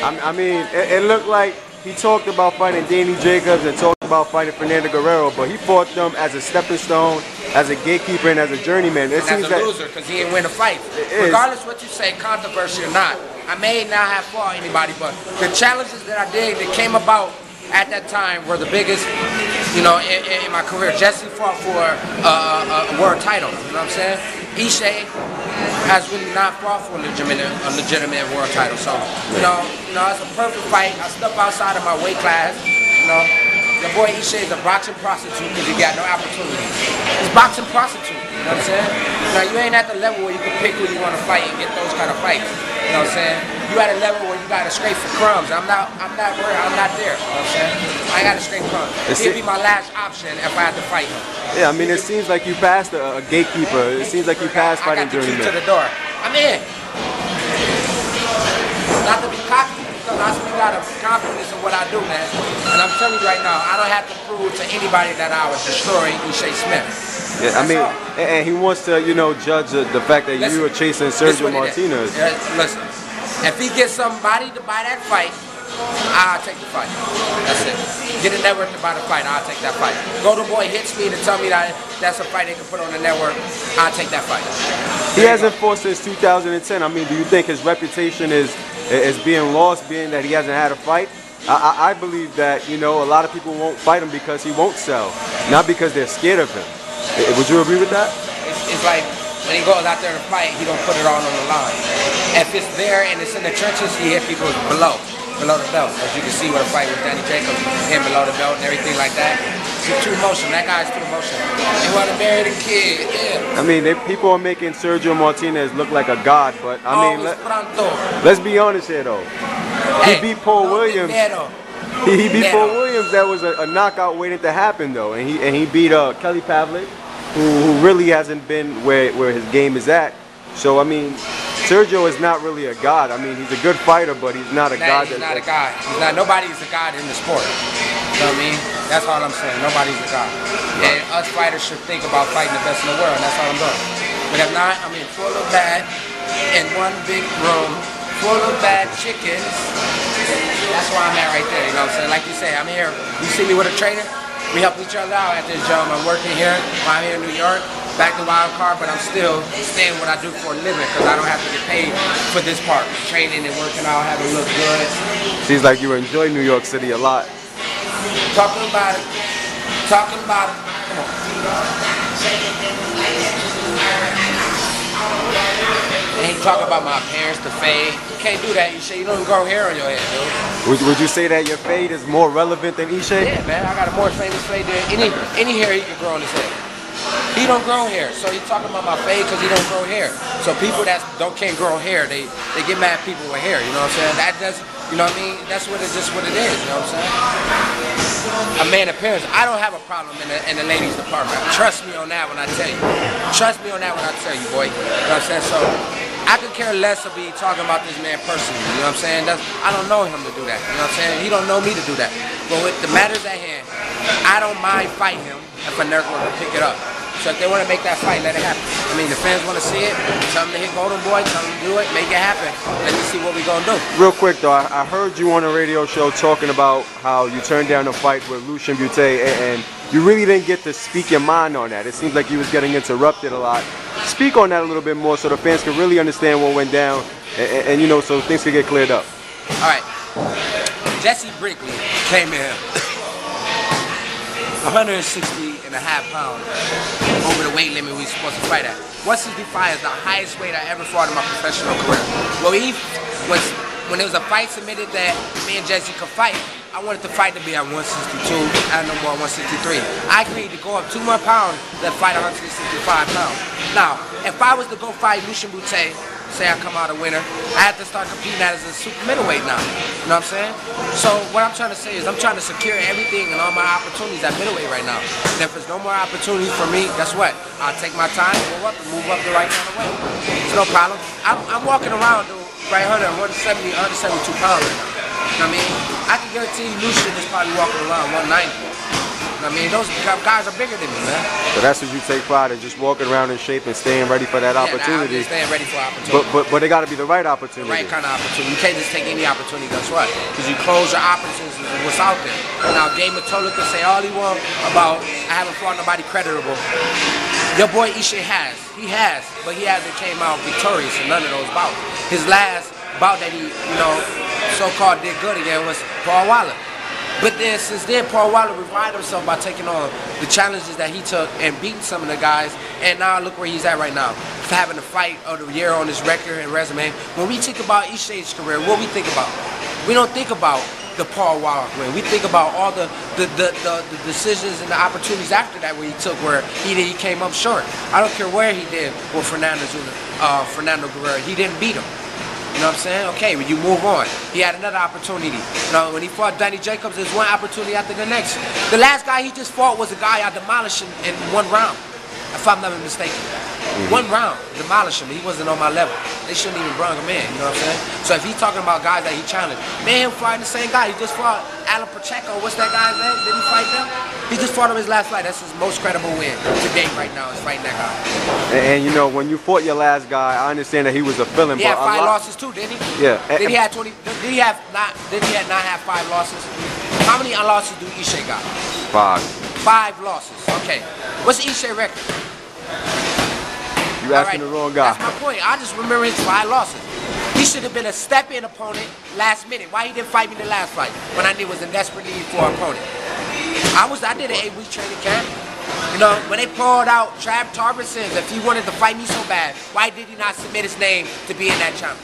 I mean, it looked like he talked about fighting Danny Jacobs and talked about fighting Fernando Guerrero, but he fought them as a stepping stone, as a gatekeeper, and as a journeyman. It seems as a loser, because he didn't win a fight. Regardless what you say, controversy or not, I may not have fought anybody, but the challenges that I did that came about at that time were the biggest, you know, in my career. Jesse fought for a world title, you know what I'm saying? Ishe has really not fought for a legitimate world title. So, you know, it's a perfect fight. I step outside of my weight class, you know. Your boy Ishe is a boxing prostitute because he got no opportunities. He's boxing prostitute, you know what I'm saying? Now, you ain't at the level where you can pick who you want to fight and get those kind of fights, you know what I'm saying? You at a level where you got to scrape for crumbs. I'm not there, you know what I'm saying? I got to scrape crumbs. He'll be my last option if I had to fight him. Yeah, I mean, it seems like you passed a gatekeeper. It seems like you passed fighting journeyman. I got the key to the door. I'm in. Not to be cocky, because I speak out of confidence in what I do, man. And I'm telling you right now, I don't have to prove to anybody that I was destroying Ishe Smith. Yeah, I mean, and he wants to, you know, judge the fact that you were chasing Sergio Martinez. Listen, if he gets somebody to buy that fight, I'll take the fight. That's it. Get a network to buy the fight, I'll take that fight. Golden Boy hits me to tell me that that's a fight they can put on the network, I'll take that fight. He hasn't fought since 2010. I mean, do you think his reputation is being lost, being that he hasn't had a fight? I believe that, you know, a lot of people won't fight him because he won't sell, not because they're scared of him. Would you agree with that? It's like when he goes out there to fight, he don't put it all on the line. If it's there and it's in the trenches, he hit people below the belt. As you can see with a fight with Danny Jacobs, him below the belt and everything like that. It's too emotional. That guy's too emotional. They want to marry the kid. Yeah. I mean, people are making Sergio Martinez look like a god, but I mean, let's be honest here though. He beat Paul Williams. He beat Paul Williams. That was a knockout waiting to happen though, and he beat Kelly Pavlik, who really hasn't been where his game is at. So I mean, Sergio is not really a god. I mean, he's a good fighter, but he's not a god. He's not a god. Nobody's a god in the sport. You know what I mean? That's all I'm saying. Nobody's a god. And us fighters should think about fighting the best in the world, and that's all I'm doing. But if not, I mean, full of bad in one big room, full of bad chickens. That's why I'm at right there. You know what I'm saying? Like you say, I'm here. You see me with a trainer? We help each other out at this job. I'm working here while I'm here in New York. Back to wild card, but I'm still staying what I do for a living because I don't have to get paid for this part. Training and working out, having to look good. Seems like you enjoy New York City a lot. Talking about it. Talking about it. Come on. And he talking about my parents, the fade. You can't do that, Ishe. You don't grow hair on your head, dude. Would you say that your fade is more relevant than Ishe? Yeah, man. I got a more famous fade than any hair he can grow on his head. He don't grow hair, so he's talking about my fade because he don't grow hair. So people that can't grow hair, they get mad at people with hair. You know what I'm saying? That does, you know what I mean? That's what just what it is. You know what I'm saying? A man appearance. I don't have a problem in the ladies department. Trust me on that when I tell you. Trust me on that when I tell you, boy. You know what I'm saying? So I could care less to be talking about this man personally. You know what I'm saying? I don't know him to do that. You know what I'm saying? He don't know me to do that. But with the matters at hand, I don't mind fighting him if a nerd will pick it up. So if they want to make that fight, let it happen. I mean, the fans want to see it. Tell them to hit Golden Boy. Tell them to do it. Make it happen. Let me see what we gonna do. Real quick though, I heard you on a radio show talking about how you turned down a fight with Lucien Butte, and you really didn't get to speak your mind on that. It seems like you was getting interrupted a lot. Speak on that a little bit more so the fans can really understand what went down, and you know, so things can get cleared up. All right. Jesse Brinkley came in 160.5 pounds over the weight limit we were supposed to fight at. 165 is the highest weight I ever fought in my professional career. Well, when there was a fight submitted that me and Jesse could fight, I wanted the fight to be at 162 and no more 163. I agreed to go up 2 more pounds than fight 165 pounds. Now, if I was to go fight Lucien Butte, say I come out a winner, I have to start competing as a super middleweight now. You know what I'm saying? So what I'm trying to say is I'm trying to secure everything and all my opportunities at middleweight right now. And if there's no more opportunities for me, guess what? I'll take my time, go up and move up the right kind of way. It's no problem. I'm walking around right 172 pounds right now. You know what I mean? I can guarantee you Lucien is probably walking around 190. You know what I mean, those guys are bigger than me, man. So that's what you take pride in, just walking around in shape and staying ready for that opportunity. Nah, staying ready for opportunity. But it got to be the right opportunity. The right kind of opportunity. You can't just take any opportunity. That's right. Because you close your opportunities with what's out there. Now, Game Matola can say all he wants about I haven't fought nobody creditable. Your boy Ishe has. He has, but he hasn't came out victorious in none of those bouts. His last bout that he, so-called did good again was Paul Wilder. But then since then, Paul Wilder revived himself by taking on the challenges that he took and beating some of the guys. And now look where he's at right now. Having a fight of the year on his record and resume. When we think about Ishe's career, what we think about? We don't think about the Paul Wilder win. We think about all the decisions and the opportunities after that where he took where he came up short. I don't care where he did with Fernando Guerrero. He didn't beat him. You know what I'm saying? Okay, when you move on. He had another opportunity. When he fought Danny Jacobs, there's one opportunity after the next. The last guy he just fought was a guy I demolished in one round, if I'm not mistaken. One round, demolished him. He wasn't on my level. They shouldn't even bring him in, you know what I'm saying? So if he's talking about guys that he challenged, man, him fighting the same guy. He just fought Alan Pacheco. What's that guy's name? Did he fight them? He just fought him his last fight. That's his most credible win to date right now is fighting that guy. And when you fought your last guy, I understand that he was a villain. He had 5 losses too, didn't he? Yeah. Did he not have 5 losses? How many losses do Ishe got? 5. 5 losses. Okay. What's Ishe record? You asking the wrong guy. That's my point. I just remember his 5 losses. He should have been a step-in opponent last minute. Why he didn't fight me the last fight when I knew was in desperate need for an opponent? I did an 8-week training camp. When they pulled out Trav Tarbison, if he wanted to fight me so bad, why did he not submit his name to be in that challenge?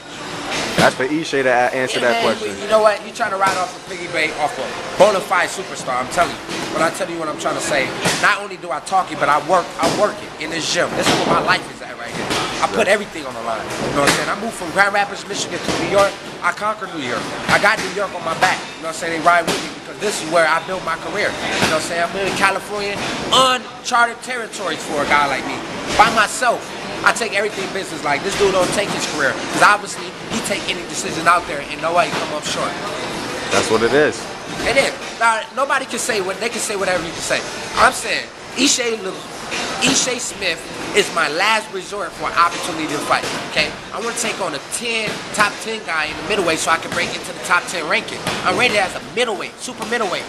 That's for Ishe to answer that question. You know what? You're trying to ride off a piggy bank off a bona fide superstar. I'm telling you. When I tell you what I'm trying to say, not only do I talk it, but I work it in this gym. This is where my life is at right here. I put everything on the line. You know what I'm saying? I moved from Grand Rapids, Michigan to New York. I conquered New York. I got New York on my back. You know what I'm saying? They ride with me because this is where I built my career. You know what I'm saying? I'm in California, uncharted territories for a guy like me. By myself. I take everything business. Like, this dude don't take his career. Because obviously, he take any decision out there and nobody come up short. That's what it is. It is. Now, nobody can say what they can say whatever you can say. I'm saying, Ishe Smith is my last resort for an opportunity to fight, okay? I want to take on a top 10 guy in the middleweight so I can break into the top 10 ranking. I'm rated as a middleweight, super middleweight.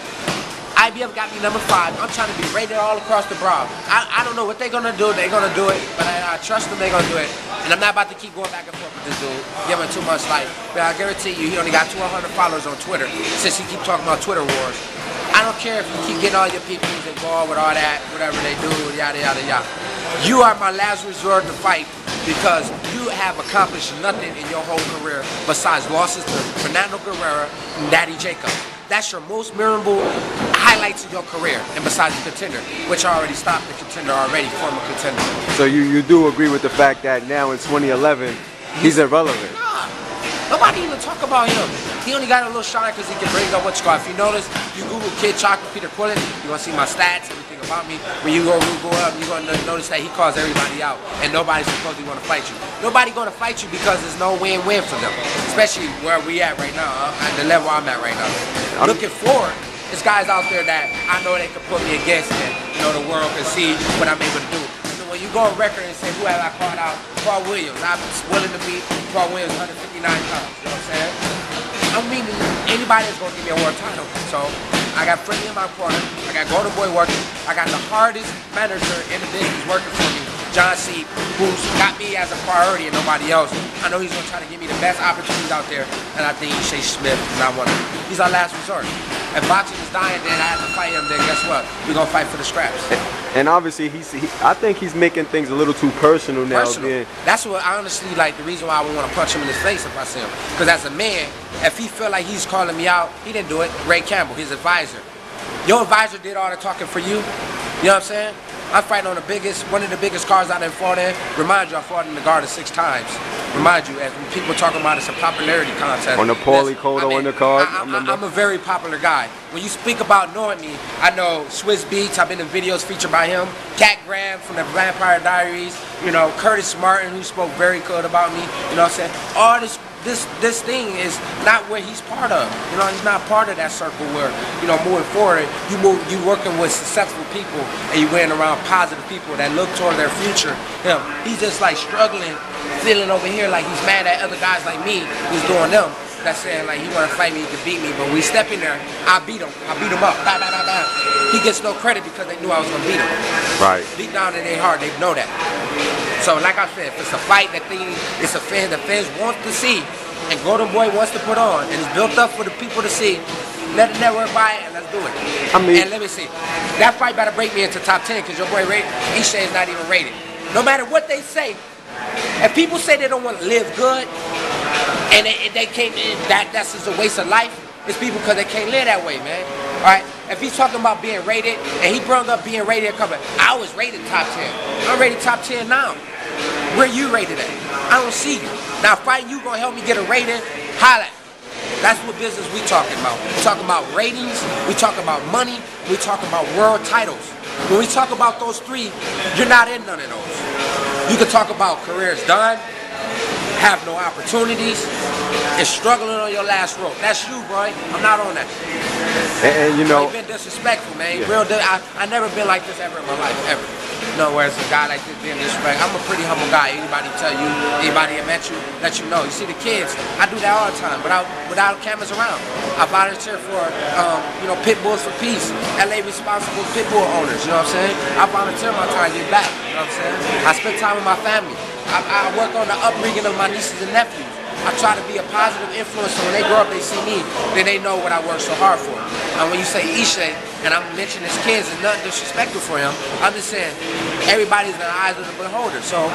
IBF got me number 5. I'm trying to be rated all across the broad. I don't know what they're going to do. They're going to do it, but I trust them they're going to do it. And I'm not about to keep going back and forth with this dude, giving too much life. But I guarantee you, he only got 200 followers on Twitter since he keep talking about Twitter wars. I don't care if you keep getting all your people involved with all that, whatever they do, yada, yada, yada. You are my last resort to fight because you have accomplished nothing in your whole career besides losses to Fernando Guerrero and Danny Jacobs. That's your most memorable highlights of your career, and besides the contender, which I already stopped the contender already, former contender. So you do agree with the fact that now in 2011, he's irrelevant? Nah, nobody even talk about him. He only got a little shine because he can bring up what you got. If you notice, you Google Kid Chocolate Peter Quillin, you're going to see my stats, everything about me. When you go Google up, you're going to notice that he calls everybody out, and nobody's supposedly want to fight you. Nobody going to fight you because there's no win-win for them, especially where we at right now, at the level I'm at right now. Looking forward, there's guys out there that I know they can put me against, and the world can see what I'm able to do. When you go on record and say, who have I called out? Paul Williams. I'm willing to meet Paul Williams 159 pounds. You know what I'm saying? I mean, anybody that's going to give me a world title. So, I got Freddie in my corner. I got Golden Boy working. I got the hardest manager in the business working for me, John C., who's got me as a priority and nobody else. I know he's going to try to give me the best opportunities out there, and I think Ishe Smith is not one of them. He's our last resort. If boxing is dying, then I have to fight him, then guess what? We're going to fight for the scraps. And obviously, I think he's making things a little too personal now. That's what I honestly, like, the reason why I would want to punch him in his face if I see him. Because as a man, if he feel like he's calling me out, he didn't do it. Ray Campbell, his advisor. Your advisor did all the talking for you. You know what I'm saying? I'm fighting on one of the biggest cards I done fought in. Remind you, I fought in the Garden 6 times. Remind you, as people talking about it's a popularity contest. On the Paulie Cotto on the card. I'm a very popular guy. When you speak about knowing me, I know Swiss Beats, I've been in videos featured by him. Cat Graham from the Vampire Diaries. Curtis Martin, who spoke very good about me. You know what I'm saying? All this thing is not where he's part of. You know, he's not part of that circle where, you know, moving forward, you working with successful people and you went around positive people that look toward their future. He's just like struggling, feeling over here like he's mad at other guys like me who's doing them. That's saying like he want to fight me, he can beat me, but when we step in there, I beat him up. Bah, bah, bah, bah. He gets no credit because they knew I was gonna beat him. Right. Deep down in their heart, they know that. So like I said, if it's a fight that it's a fan the fans want to see, and Golden Boy wants to put on, and it's built up for the people to see, let the network buy it and let's do it. I mean, and let me see, that fight better break me into top 10 because your boy Ishe is not even rated. No matter what they say, if people say they don't want to live good, and they can't, that's just a waste of life. It's people because they can't live that way, man. All right. If he's talking about being rated, and he brought up being rated a couple, I was rated top 10. I'm rated top 10 now. Where you rated at? I don't see you. Now fighting you gonna help me get a rating? Holla. That's what business we talking about. We talking about ratings. We talking about money. We talking about world titles. When we talk about those three, you're not in none of those. You can talk about careers done, have no opportunities, and struggling on your last rope. That's you, boy. I'm not on that. And you know, you've been disrespectful, man. Yeah. Real. I never been like this ever in my life, ever. No, whereas a guy like this being disrespectful. I'm a pretty humble guy. Anybody tell you, anybody that met you, let you know. You see the kids, I do that all the time, without cameras around. I volunteer for, you know, Pit Bulls for Peace, LA responsible pit bull owners. You know what I'm saying? I volunteer my time to give back. You know what I'm saying? I spend time with my family. I work on the upbringing of my nieces and nephews. I try to be a positive influence so when they grow up, they see me, then they know what I work so hard for. And when you say Ishe, and I'm mentioning his kids, it's nothing disrespectful for him. I'm just saying, everybody's in the eyes of the beholder. So,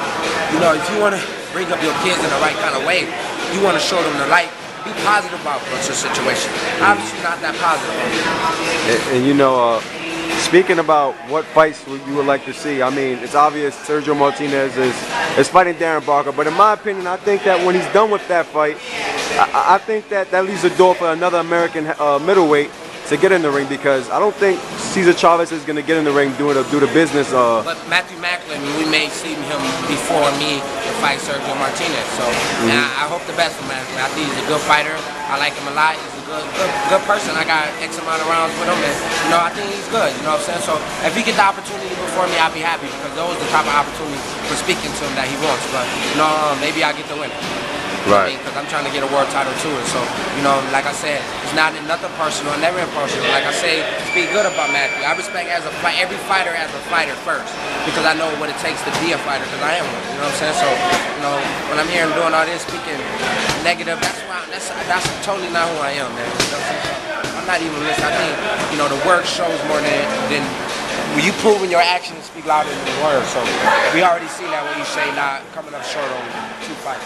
you know, if you want to bring up your kids in the right kind of way, you want to show them the light, be positive about your situation. Obviously not that positive. And you know, speaking about what fights you would like to see, I mean, it's obvious Sergio Martinez is fighting Darren Barker, but in my opinion, I think that when he's done with that fight, I think that leaves the door for another American middleweight to get in the ring, because I don't think Cesar Chavez is going to get in the ring do the business. But Matthew Macklin, we may see him before me to fight Sergio Martinez. So I hope the best for Macklin. I think he's a good fighter. I like him a lot. He's a good person. I got X amount of rounds with him, and you know, I think he's good. You know what I'm saying? So if he gets the opportunity before me, I'll be happy, because those are the type of opportunities for speaking to him that he wants. But you know, maybe I get the win. Right. Because I'm trying to get a world title too. And so, you know, like I said, it's not nothing personal, never impersonal. Like I say, speak good about Matthew. I respect every fighter as a fighter first, because I know what it takes to be a fighter, because I am one. You know what I'm saying? So, you know, when I'm here and doing all this, speaking negative, that's totally not who I am, man. You know what I'm saying? I'm not even listening. I think, you know, the work shows more than when you prove in your actions speak louder than the words. So we already seen that when you say not coming up short on 2 fights.